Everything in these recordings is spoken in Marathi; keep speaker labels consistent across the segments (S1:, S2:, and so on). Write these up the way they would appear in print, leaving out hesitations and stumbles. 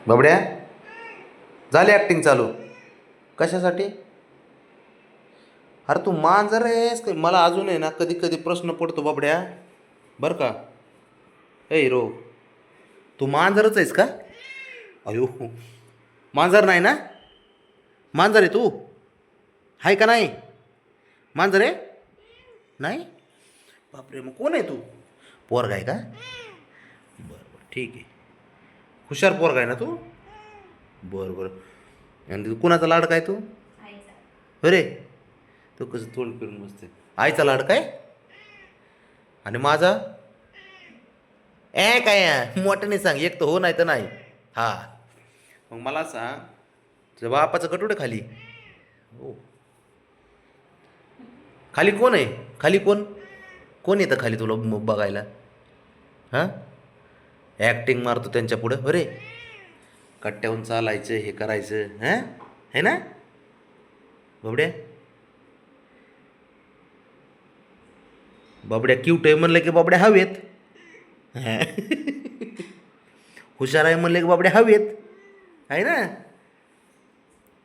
S1: बाबड्या झाली ॲक्टिंग चालू. कशासाठी? अरे तू मांजर आहेस का? मला अजून आहे ना कधी कधी प्रश्न पडतो बाबड्या, बरं का. ए हिरो, तू मांजरच आहेस का? अयो, मांजर नाही ना? मांजर आहे तू? आहे का नाही? मांजर आहे नाही? बापरे, मग कोण आहे तू? पोरगा आहे का? बरं बरं, ठीक आहे. हुशार पोरगा आहे ना तू? बरं बरं. आणि तू कुणाचा लाडका आहे तू? अरे, तू कसं तोंड फिरून बसते. आईचा लाडका आहे? आणि माझा काय मोठ्याने सांग, एक तर हो नाही तर नाही. हा, मग मला सांग, तुझ्या बापाचं कटोडं खाली. हो, खाली कोण आहे? खाली कोण? कोण येतं खाली तुला बघायला? हां, ॲक्टिंग मारतो त्यांच्या पुढं. अरे, कट्ट्याहून चालायचं, हे करायचं, हां, है ना बाबड्या? बाबड्या क्यूट आहे म्हणलं की बाबड्या हवेत. हां. हुशार आहे म्हणलं की बाबड्या हवेत, आहे ना?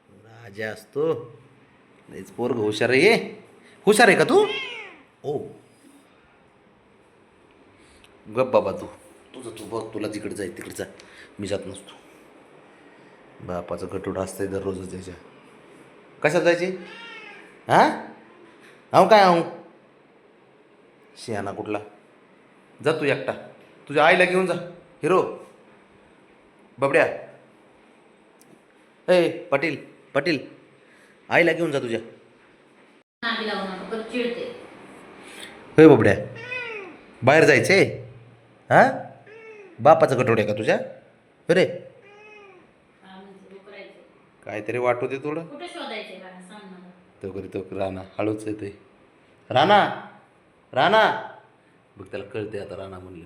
S1: राजा असतो. लयच पोरग हुशार आहे. हुशार आहे का तू? ओ, गप बाबा तू. तुझं तू बघ, तुला जिकडे जाय तिकडे जा. मी जात नसतो. बापाचं गटोडं असतंय दररोजच त्याच्या. कशात जायचे? हां, अहो काय अहो, शियाना कुठला. जा तू एकटा, तुझ्या आईला घेऊन जा. हिरो, बाबड्या, ए पाटील, पाटील, आईला घेऊन जा तुझ्या. होय बाबड्या, बाहेर जायचे? हां, बापाचं गटोडं आहे का तुझ्या? अरे, काहीतरी वाटू दे थोडं. तो करी तो राणा हळूच येते. राणा, राणा, बघ त्याला कळते आता राणा म्हणलं.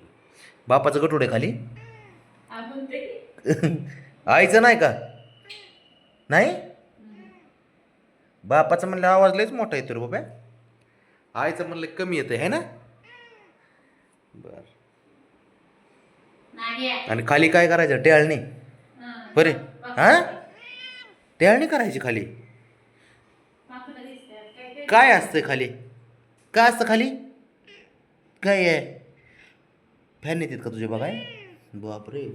S1: बापाचं गटोडे खाली. आईचं नाही का? नाही, बापाचं म्हणलं आवाज लयच मोठा येतो रे बाबा. आईचं म्हणलं कमी येतं आहे ना? बर. आणि खाली काय करायचं? टेळणी. बरे, हां, टेळणी करायची खाली. काय असतं खाली? काय असतं खाली? काय आहे? फॅन येतात का तुझे बघाय? बापरे.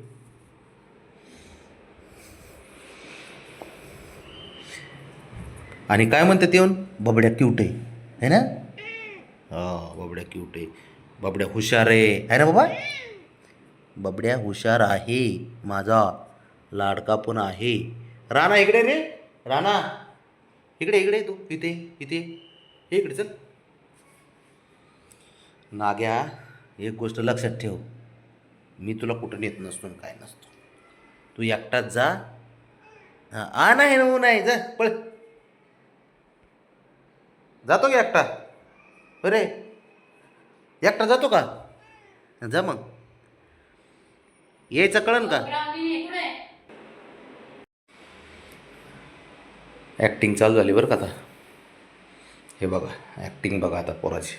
S1: आणि काय म्हणतात येऊन? बाबड्या क्यूट आहे ना? हा, बाबड्या क्यूट आहे. बाबड्या हुशार आहे ना बाबा? बाबड्या हुशार आहे, माझा लाडका पण आहे. राणा इकडे रे. राणा, इकडे इकडे तू. इथे इथे हे इकडे चल. नाग्या, एक गोष्ट लक्षात ठेव, मी तुला कुठं नेत नसतो आणि काय नसतो. तू एकटाच जा. हां, आ नाही ना, नाही जा पळ. जातो की एकटा? अरे, एकटा जातो का? जा मग. यायचं कळन का? ॲक्टिंग चालू झाली बरं का आता. हे बघा, ॲक्टिंग बघा आता पोराची.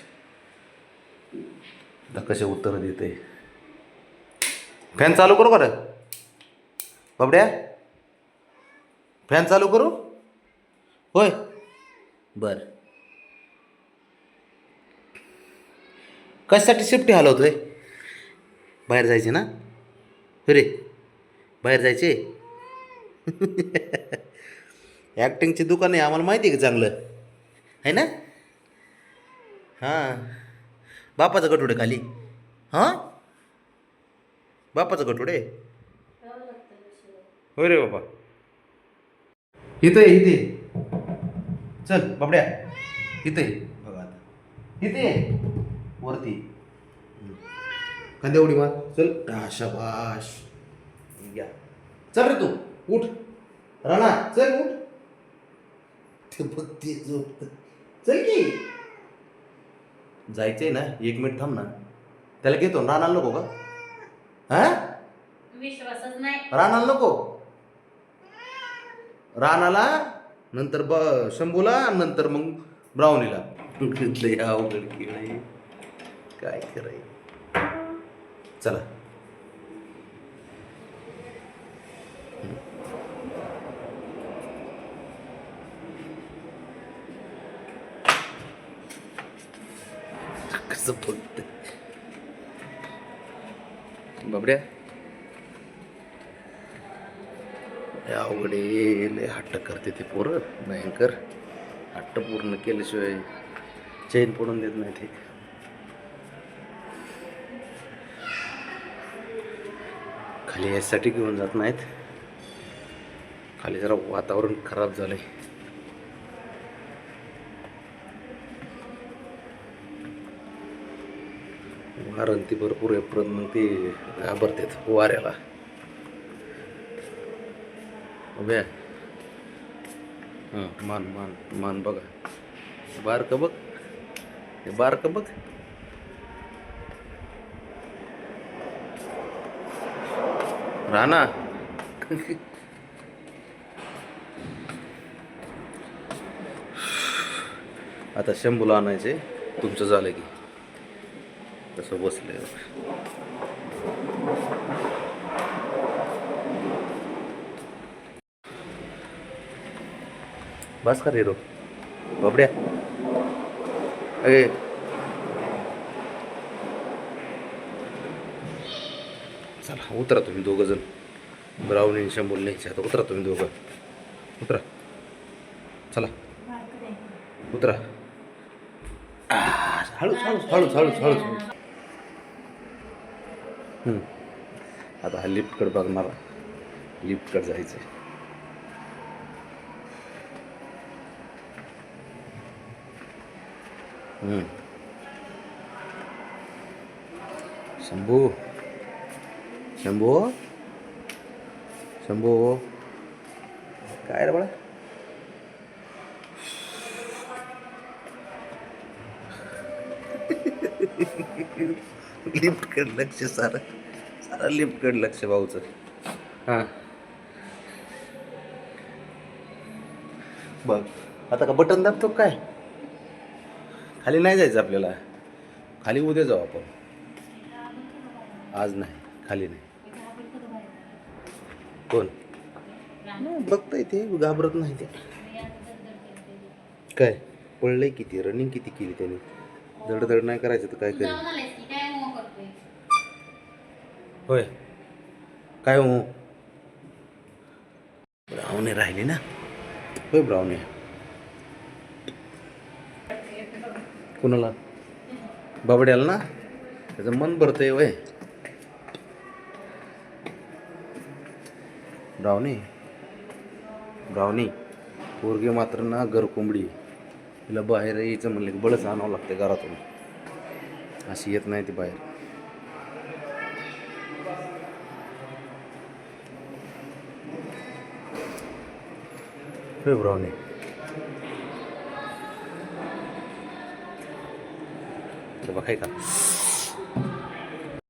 S1: आता कसे उत्तर देते. फॅन चालू करू का रे बाबड्या? फॅन चालू करू? होय, बर. कशासाठी शिफ्टी हलवतोय? बाहेर जायचे ना? अरे, बाहेर जायचे. ॲक्टिंगची दुकान आहे, आम्हाला माहिती आहे का चांगलं, आहे ना? हां, बापाचं गटुडे खाली. हां, बापाचं गटुडे. होय रे बाबा. इथे इथे चल बाबड्या, इथे बघा आता. इथे वरती खांद्या उडी मार. चल, शाबाश. या, चल रे तू, उठ. राणा, चल उठ. ते बघते झोपत. चल की, जायचंय ना. 1 मिनिट थांब ना. त्याला घेतो. राणाला नको का? हा, विश्वासच नाही. राणाला नको. राणाला नंतर शंभूला, नंतर मग ब्राऊनीला. लय अवघड खेळ आहे, काय कराय. चला. कसं फक्त बाबड्या अवघडे लय हट्ट करते ते पोरं भयंकर. हट्ट पूर्ण केल्याशिवाय चैन पडून देत नाही ते. खाली यासाठी घेऊन जात नाहीत. खाली जरा वातावरण खराब झालंय. वारण ती भरपूर आहे, परत मग ते घाबरतात वाऱ्याला. उभ्या हां मान मान मान बघा, बारकं बघ, हे बारकं बघ. राणा आता शंभूला आणायचे, तुमचं झालं की. कसं बसले बस का रे रो बाबड्या. अरे चला उतरा तुम्ही दोघं जण. ब्राऊनी शंभूला न्यायचे आता. उतरा तुम्ही दोघं, उतरा. चला उतरा. हळूच हळूच हळूच हळूच हळूच. आता हा लिफ्टकडे बघणार, लिफ्टकडे जायचं आहे. शंभू शंभू शंभू काय रे बाळा. लिफ्टकडे लक्ष, सारं सारं लिफ्टकडे लक्ष भाऊचं. हां बघ आता का बटन दाबतो काय. खाली नाही जायचं आपल्याला, खाली उद्या जाऊ आपण. आज नाही, खाली नाही. कोण बघताय ते, घाबरत नाही ते. काय पळलंय किती, रनिंग किती केली त्याने. धडधड नाही करायचं तर काय करेल. होय काय हो, ब्राऊनी राहिली ना. होय ब्राऊनी. कुणाला, बाबड्याला ना, त्याचं मन भरतंय वय. ब्राऊनी ब्राऊनी पोरगी मात्र ना गरकोंबडी. तिला बाहेर यायचं म्हणलं की बळच आणावं लागते घरातून. अशी येत नाही ती बाहेर. होय ब्राऊनी. बघाय का